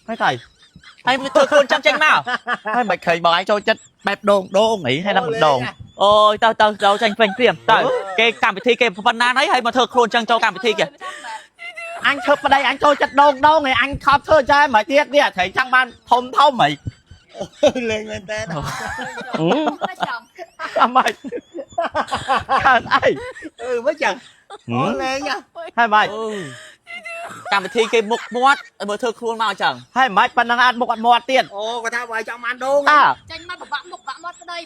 mấy thầy hay thưa khuôn chăm tranh nào hay mày khởi bài cho chất bẹp đô nghỉ hay là một đồn ôi tao tranh phanh phim tao cái cảm bị thi cái phần na ấy hay mà thưa khuôn chăng cho cảm bị thi kìa anh chụp vào đây anh cho chất đô này anh khóc thưa cho mày tiết đi thấy trang ban thông mày lên tên mày ai mới chẳng lên nha hai mày cảm bị thi cái mục mót bữa thưa khuôn mau chẳng hai mày phần năng ăn mục ăn mót tiền ồ có thao vài trong ăn đô tranh mắt bạc mục bạc mót đây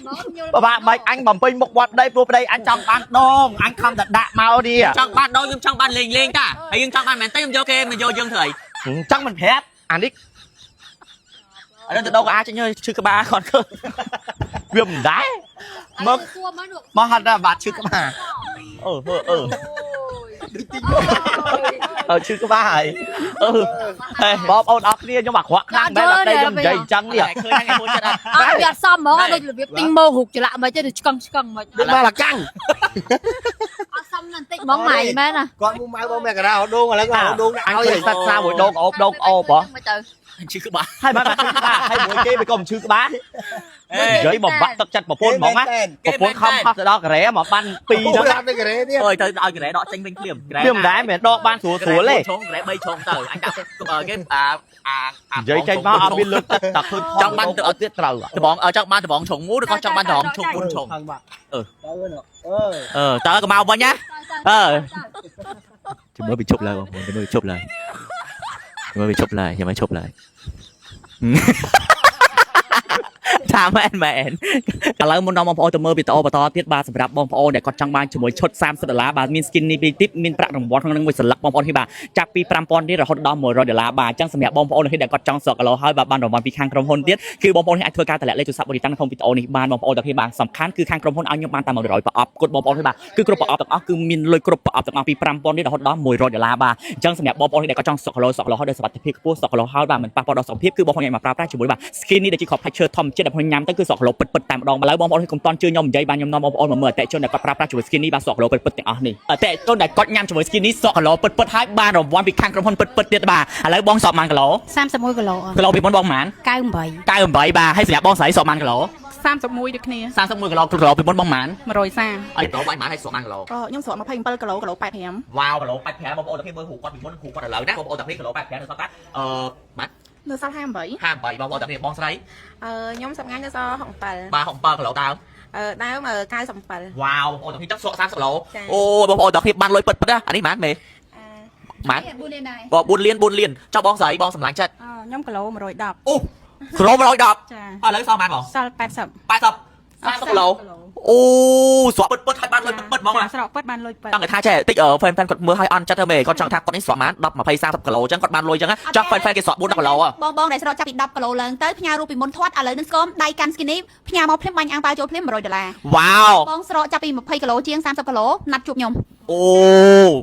bà mày anh bầm pin mục mót đây pro đây anh trong ban đô anh không thật đạ mau đi trong ban đô nhưng trong ban liền cả hay nhưng trong ban mình tay vô kia mình vô dương thời trong mình phép anh đi ở đây từ đâu có ai cho nhơi chưa có ba còn cơ viêm đái mà hạt ra bạt chưa có ba chưa có ba ấy bóp ôn ọc đi nhưng mà khoác năng bé là đây dầm dày trắng đi à xong mà đây là việc tinh mơ hụt trở lại mà chứ được căng mà đừng ba là căng xong lần tích món mày mấy nè con mua mai bông mẹ cả nào đô mà lấy con đô anh thấy sao sao buổi đô ộp bỏ chưa có ba hai ba hai buổi kia với cùng chưa có ba giấy một bắt tất chân một phun mỏng á một phun không hấp đó cái rẻ mà ban pi đó ơi tới cái rẻ đó tranh vinh liềm đá mẹ đo ban sủa lên rẻ bay trốn từ anh đặt cái giấy tranh bao biên lực tập hơn trong ban ở tiết trầu bọn ở trong ban bọn trồng mú được con trong ban bọn trồng buôn trồng tao có mau bao nhá chỉ mới bị chụp lại chỉ mới bị chụp lại chỉ mới chụp lạiถามแม่นឥឡូវមុនដល់បងប្អូនទៅមើលវីដេអូបន្តទៀតបាទសម្រាប់បងប្អូនដែលគាត់ចង់បានជាមួយឈុត$30បាទមាន skin នេះពីទីមានប្រាក់រង្វាន់ក្នុងនឹងមួយសន្លឹកបងប្អូននេះបាទចាប់ពី$5000នេះរហូតដល់$100បាទអញ្ចឹងសម្រាប់បងប្អូនដែលគាត់ចង់សក់គីឡូហើយបាទបានរង្វាន់ពីខាងក្រុមហ៊ុនទៀតគឺបងប្អូនអាចធ្វើការតម្លាក់លេខទូរស័ព្ទបរិយាកាសក្នុងវីដេអូនេះបានបងប្អូនទាំងពីរបាទសំខាន់គឺខាងក្រុមហ៊ុនឲ្យខ្ញុំបានតែ100ប្រអប់គាត់បងប្អូននេះបាទគឺគ្រប់ប្រអប់ទាំងអស់គឺមានលុយគ្រប់ប្រអប់ទាំងអស់ពី$5000នេះរហូតដល់$100បាទអញ្ចឹងសម្រាប់បងប្អូនដែលគាត់ចង់សក់គីឡូហើយដោយសុខភាពខ្ពស់សក់គីឡូហើយបាទមិនប៉ះពាល់ដល់សុខភាពគឺបងប្អូនអាចមកប្រើប្រាស់ជាមួយបាទ skin នេះដែលជា crop texture ធម្មជាតិដែលខ្ញុំញ៉ាំទៅគឺសក់គីឡូពិតតែម្ដងឥឡូវបងប្អូនខ្ញុំតន់ជឿខ្ញុំនិយាយបានខ្ញុំនាំបងប្អូនមកមើលអតិជនដែលគាត់ប្រើប្រាស់ជាមួយ skin នេះបានសក់គីឡូពិតទាំងអស់នេះអតិជនដែលគាត់ញ៉ាំជាមួយ skin នេះសក់គីឡូពិតហើយបានរង្វាន់ពីខាងក្រុមហ៊ុនពិតទៀតបាទឥឡូវបងសក់ប៉ុន្មានគីឡូ31គីឡូគីឡូពីមុនបងប៉ុន្មាន98បាទហើយសម្រាប់បងស្រីសក់ប៉ុន្មានគីឡូ31ដូចគ្នា31គីឡូពីមុនបងប៉ុន្មាន130អីបងបាញ់បានឲ្យសក់ប៉ុន្មានគីឡូខ្ញុំសក់27គីឡូ85វ៉ាវគីឡូ85បងប្អូនទាំងពីរមើលហូគាត់ពីមុនហូគាត់ឥឡូវណាបងប្អូនទាំងពីរគីឡូ85នៅសល់តែម៉ាត់នៅសល់58បងប្អូនទាំងពីរបងស្រីខ្ញុំសម្ងាញ់នៅសល់67បាទ67គីឡូដើមដើម97វ៉ាវបងប្អូនទាំងពីរចង់សក់30គីឡូអូបងប្អូនទាំងពីរបានលុយពិតណាអានេះម៉ាត់មេម៉ាត់4លានចុះបងស្រីបងសម្លាញ់ចិត្តខ្ញុំគីឡូ110អូគីឡូ110ចាឥឡូវសល់ប៉ុន្មានបងសល់30គីឡូអូស្រក់ពិតហើយបានលុយពិតហ្មងស្រក់ពិតបានលុយពិតចង់ថាចេះតិចហ្វេនគាត់មើលឲ្យអន់ចិត្តទៅមេគាត់ចង់ថាគាត់នេះស្រក់បាន10 20 30គីឡូអញ្ចឹងគាត់បានលុយអញ្ចឹងចង់ហ្វេនគេស្រក់4 10គីឡូបងដែលស្រក់ចាប់ពី10គីឡូឡើងទៅផ្ញើរូបពីមុនធាត់ឥឡូវនឹងស្គមដៃកាន់ skin នេះផ្ញើមកភ្លាមបាញ់អាំងប៉ាវចូលភ្លាម$100វ៉ាវបងស្រកចាប់ពី20គីឡូជាង30គីឡូណាត់ជួបខ្ញុំអូ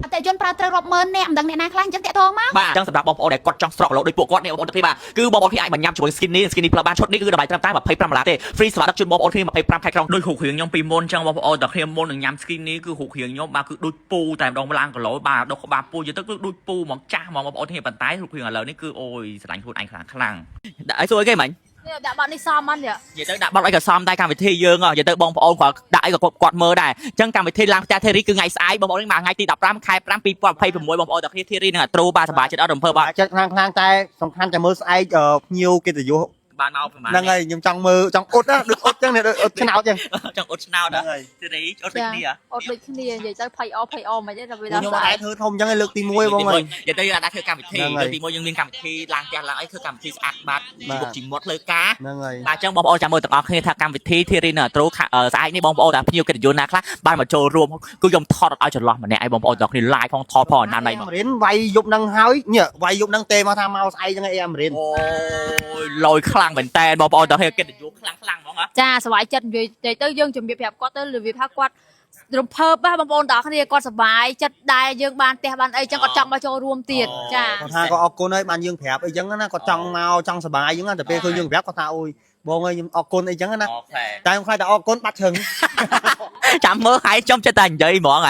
អតិជនប្រើត្រូវរាប់ម៉ឺនអ្នកមិនដឹងអ្នកណាខ្លះអញ្ចឹងតាក់ទងមកបាទអញ្ចឹងសម្រាប់បងប្អូនដែលគាត់ចង់ស្រកគីឡូដូចពួកគាត់នេះបងប្អូនទាំងពីរបាទគឺបងប្អូនអាចបញ្ញ៉ាំជាមួយ skin នេះផ្លើបានឈុតនេះគឺតម្លៃត្រឹមតែ$25ទេ free ស្វាដឹកជូនបងប្អូនគ្នា25ខែក្រុងដូចរូបរាងខ្ញុំពីមុនអញ្ចឹងបងប្អូនតែគ្នាមុននឹងញ៉ាំ skin នេះគឺរូបរាងខ្ញុំបាទគឺដូចពូតែម្ដងឡើងគីឡូបាទដុសក្បាលពូយទៅគឺដូចពូហ្មងចាស់ហ្មងបងប្អូនគ្នាប៉ុន្តែរូបរាងឥឡូវនេះគឺអូយស្រឡាញ់ខ្លួនឯងខ្លាំងដាក់ឲ្យសួរគេមិញដាក់បាត់នេះសមហ្នឹងនិយាយទៅដាក់បាត់អីក៏សមដែរកម្មវិធីយើងនិយាយទៅបងប្អូនគាត់ដាក់អីក៏គាត់មើលដែរអញ្ចឹងកម្មវិធីឡើងផ្ទះធីរីគឺថ្ងៃស្អែកបងប្អូននេះមកថ្ងៃទី15ខែ5 2026បងប្អូនទាំងគ្នាធីរីនឹងអាត្រូបាទសប្បាយចិត្តអត់រំភើបបាទចិត្តខ្លាំងតែសំខាន់តែមើលស្អែកភ្ញៀវកិត្តិយសបានមកប្រហែលហ្នឹងហើយខ្ញុំចង់មើលចង់អ៊ុតណាដូចអ៊ុតចឹងនេះដូចអ៊ុតឆ្នោតចឹងចង់អ៊ុតឆ្នោតហ្នឹងធីរីអ៊ុតដូចគ្នាអ៊ុតដូចគ្នានិយាយទៅភ័យអមិនទេដល់វាដល់ខ្ញុំអាចធ្វើធំចឹងឲ្យលើកទី1បងហើយនិយាយទៅយើងអាចធ្វើកម្មវិធីលើកទី1យើងមានកម្មវិធីឡើងផ្ទះឡើងអីធ្វើកម្មវិធីស្អាតបាតជីមុតលើការហ្នឹងហើយបាទអញ្ចឹងបងប្អូនចាំមើលទាំងអស់គ្នាថាកម្មវិធីធីរីនៅត្រូស្អែកនេះបងប្អូនតាភ្ញៀវកិត្តិយសណាខ្លះបានមកចូលរួមគឺខ្ញុំថតឲ្យចន្លោះម្នាក់ឲ្យបងប្អូនទាំងគ្នា live ផងថតផងណាស់ណៃមករៀនវាយយប់ហ្នឹងហើយវាយយប់ហ្នឹងទេមកថាមកស្អែកចឹងអីអាមរៀនអូយលយខ្លាំងមែនតើបងប្អូនទាំងគ្នាកិត្តិយសខ្លាំងហ្មងចាសប្បាយចិត្តនិយាយទៅយើងជំរាបប្រាប់គាត់ទៅរបៀបថាគាត់រំភើបបងប្អូនទាំងគ្នាគាត់សប្បាយចិត្តដែរយើងបានផ្ទះបានអីចឹងគាត់ចង់មកចូលរួមទៀតចាគាត់ថាគាត់អរគុណហើយបានយើងប្រាប់អីចឹងណាគាត់ចង់មកចង់សប្បាយចឹងតែពេលឃើញយើងប្រាប់គាត់ថាអូយបងអើយខ្ញុំអរគុណអីចឹងណាតែខ្ញុំខ្លាចតែអរគុណបាត់ឈឹងចាំមើលហើយចំចិត្តតែនិយាយហ្មង